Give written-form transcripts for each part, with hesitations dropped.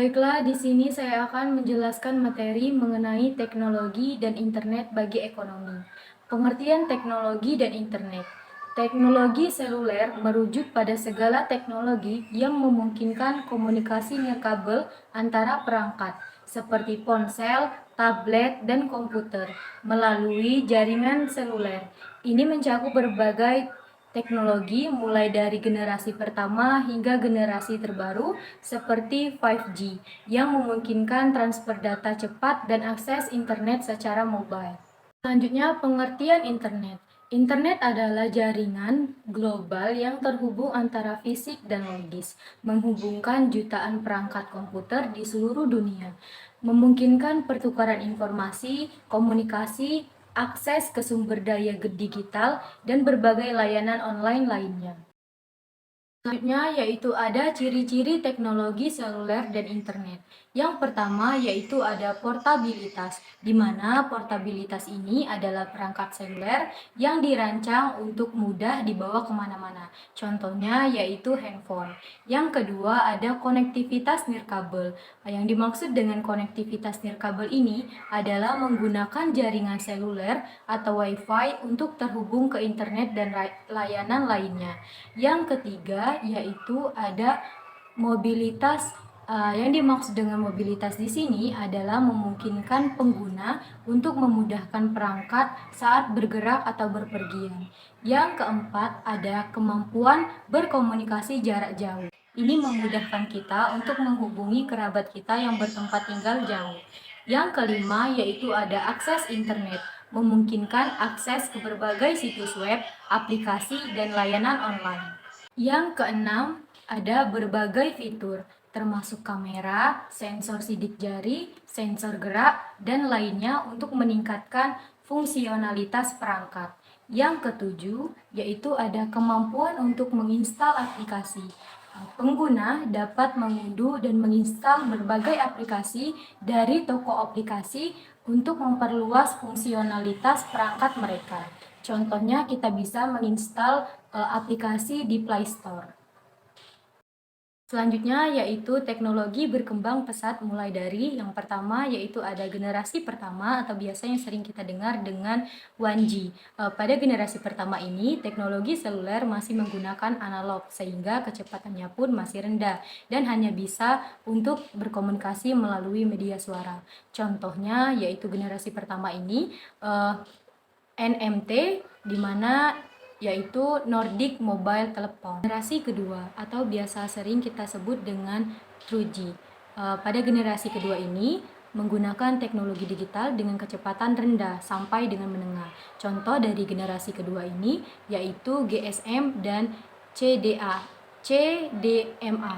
Baiklah, di sini saya akan menjelaskan materi mengenai teknologi dan internet bagi ekonomi. Pengertian teknologi dan internet. Teknologi seluler merujuk pada segala teknologi yang memungkinkan komunikasi nirkabel antara perangkat, seperti ponsel, tablet, dan komputer, melalui jaringan seluler. Ini mencakup berbagai teknologi mulai dari generasi pertama hingga generasi terbaru seperti 5G yang memungkinkan transfer data cepat dan akses internet secara mobile. Selanjutnya, pengertian internet. Internet adalah jaringan global yang terhubung antara fisik dan logis, menghubungkan jutaan perangkat komputer di seluruh dunia, memungkinkan pertukaran informasi, komunikasi, akses ke sumber daya digital, dan berbagai layanan online lainnya. Selanjutnya yaitu ada ciri-ciri teknologi seluler dan internet. Yang pertama yaitu ada portabilitas, di mana portabilitas ini adalah perangkat seluler yang dirancang untuk mudah dibawa kemana-mana. Contohnya yaitu handphone. Yang kedua ada konektivitas nirkabel. Yang dimaksud dengan konektivitas nirkabel ini adalah menggunakan jaringan seluler atau WiFi untuk terhubung ke internet dan layanan lainnya. Yang ketiga yaitu ada mobilitas. Yang dimaksud dengan mobilitas di sini adalah memungkinkan pengguna untuk memudahkan perangkat saat bergerak atau berpergian. Yang keempat ada kemampuan berkomunikasi jarak jauh. Ini memudahkan kita untuk menghubungi kerabat kita yang bertempat tinggal jauh. Yang kelima yaitu ada akses internet, memungkinkan akses ke berbagai situs web, aplikasi, dan layanan online. Yang keenam, ada berbagai fitur, termasuk kamera, sensor sidik jari, sensor gerak, dan lainnya untuk meningkatkan fungsionalitas perangkat. Yang ketujuh, yaitu ada kemampuan untuk menginstal aplikasi. Pengguna dapat mengunduh dan menginstal berbagai aplikasi dari toko aplikasi untuk memperluas fungsionalitas perangkat mereka. Contohnya kita bisa menginstal aplikasi di Play Store. Selanjutnya yaitu teknologi berkembang pesat mulai dari yang pertama yaitu ada generasi pertama atau biasanya sering kita dengar dengan 1G. Pada generasi pertama ini teknologi seluler masih menggunakan analog sehingga kecepatannya pun masih rendah dan hanya bisa untuk berkomunikasi melalui media suara. Contohnya yaitu generasi pertama ini NMT di mana yaitu Nordic Mobile Telepon. Generasi kedua atau biasa sering kita sebut dengan 2G. Pada generasi kedua ini menggunakan teknologi digital dengan kecepatan rendah sampai dengan menengah. Contoh dari generasi kedua ini yaitu GSM dan CDMA.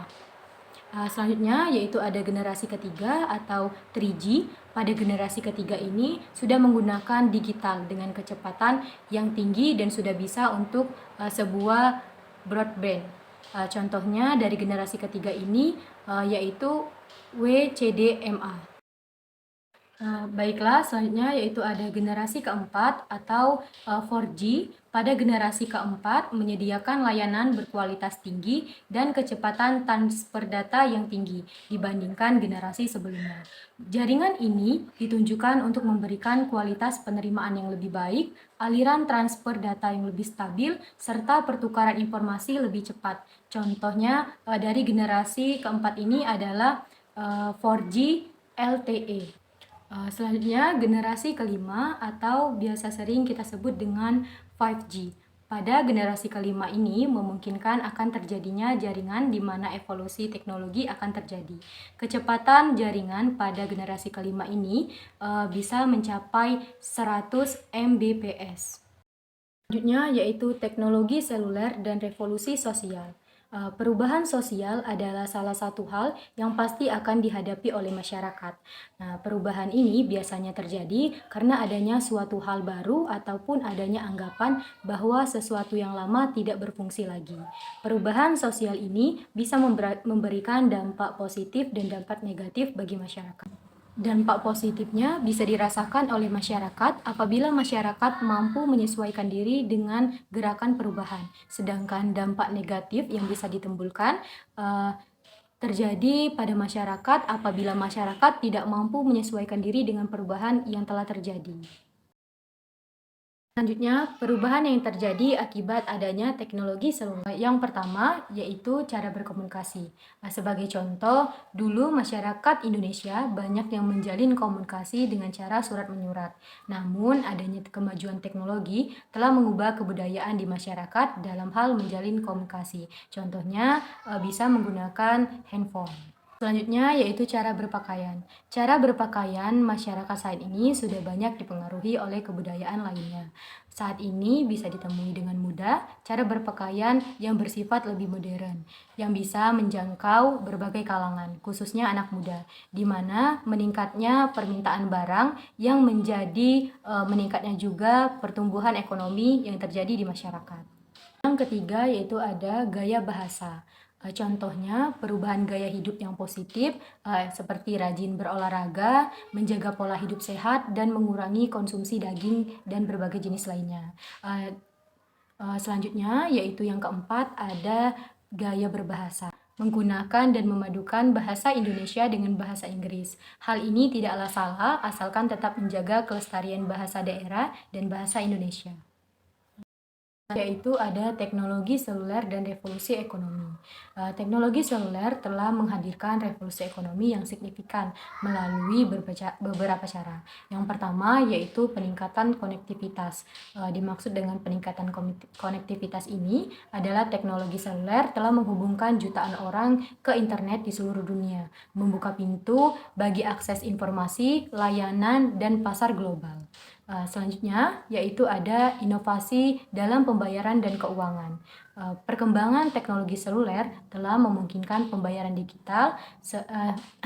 Selanjutnya yaitu ada generasi ketiga atau 3G. Pada generasi ketiga ini sudah menggunakan digital dengan kecepatan yang tinggi dan sudah bisa untuk sebuah broadband. Contohnya dari generasi ketiga ini yaitu WCDMA. Baiklah, selanjutnya yaitu ada generasi keempat atau 4G. Pada generasi keempat menyediakan layanan berkualitas tinggi dan kecepatan transfer data yang tinggi dibandingkan generasi sebelumnya. Jaringan ini ditunjukkan untuk memberikan kualitas penerimaan yang lebih baik, aliran transfer data yang lebih stabil, serta pertukaran informasi lebih cepat. Contohnya dari generasi keempat ini adalah 4G LTE. Selanjutnya generasi kelima atau biasa sering kita sebut dengan 5G. Pada generasi kelima ini memungkinkan akan terjadinya jaringan di mana evolusi teknologi akan terjadi. Kecepatan jaringan pada generasi kelima ini bisa mencapai 100 Mbps. Selanjutnya yaitu teknologi seluler dan revolusi sosial. Perubahan sosial adalah salah satu hal yang pasti akan dihadapi oleh masyarakat. Nah, perubahan ini biasanya terjadi karena adanya suatu hal baru ataupun adanya anggapan bahwa sesuatu yang lama tidak berfungsi lagi. Perubahan sosial ini bisa memberikan dampak positif dan dampak negatif bagi masyarakat. Dampak positifnya bisa dirasakan oleh masyarakat apabila masyarakat mampu menyesuaikan diri dengan gerakan perubahan. Sedangkan dampak negatif yang bisa ditimbulkan terjadi pada masyarakat apabila masyarakat tidak mampu menyesuaikan diri dengan perubahan yang telah terjadi. Selanjutnya, perubahan yang terjadi akibat adanya teknologi seluler. Yang pertama, yaitu cara berkomunikasi. Sebagai contoh, dulu masyarakat Indonesia banyak yang menjalin komunikasi dengan cara surat menyurat. Namun, adanya kemajuan teknologi telah mengubah kebudayaan di masyarakat dalam hal menjalin komunikasi. Contohnya, bisa menggunakan handphone. Selanjutnya yaitu cara berpakaian. Cara berpakaian masyarakat saat ini sudah banyak dipengaruhi oleh kebudayaan lainnya. Saat ini bisa ditemui dengan mudah cara berpakaian yang bersifat lebih modern, yang bisa menjangkau berbagai kalangan, khususnya anak muda, di mana meningkatnya permintaan barang yang menjadi meningkatnya juga pertumbuhan ekonomi yang terjadi di masyarakat. Yang ketiga yaitu ada gaya bahasa. Contohnya perubahan gaya hidup yang positif seperti rajin berolahraga, menjaga pola hidup sehat, dan mengurangi konsumsi daging dan berbagai jenis lainnya. Selanjutnya yaitu yang keempat ada gaya berbahasa. Menggunakan dan memadukan bahasa Indonesia dengan bahasa Inggris. Hal ini tidaklah salah asalkan tetap menjaga kelestarian bahasa daerah dan bahasa Indonesia. Yaitu ada teknologi seluler dan revolusi ekonomi. Teknologi seluler telah menghadirkan revolusi ekonomi yang signifikan melalui beberapa cara. Yang pertama yaitu peningkatan konektivitas. Dimaksud dengan peningkatan konektivitas ini adalah teknologi seluler telah menghubungkan jutaan orang ke internet di seluruh dunia, membuka pintu bagi akses informasi, layanan, dan pasar global. Selanjutnya yaitu ada inovasi dalam pembayaran dan keuangan. Perkembangan teknologi seluler telah memungkinkan pembayaran digital,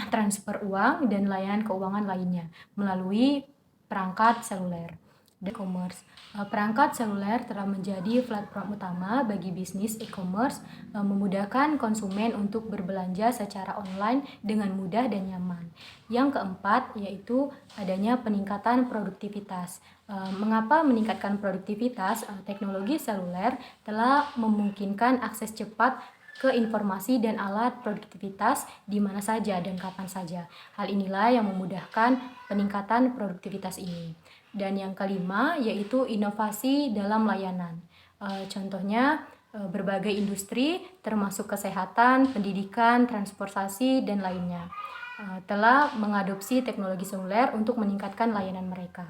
transfer uang, dan layanan keuangan lainnya melalui perangkat seluler. E-commerce. Perangkat seluler telah menjadi platform utama bagi bisnis e-commerce, memudahkan konsumen untuk berbelanja secara online dengan mudah dan nyaman. Yang keempat yaitu adanya peningkatan produktivitas. Mengapa meningkatkan produktivitas? Teknologi seluler telah memungkinkan akses cepat ke informasi dan alat produktivitas di mana saja dan kapan saja. Hal inilah yang memudahkan peningkatan produktivitas ini. Dan yang kelima yaitu inovasi dalam layanan. Contohnya berbagai industri termasuk kesehatan, pendidikan, transportasi, dan lainnya telah mengadopsi teknologi seluler untuk meningkatkan layanan mereka.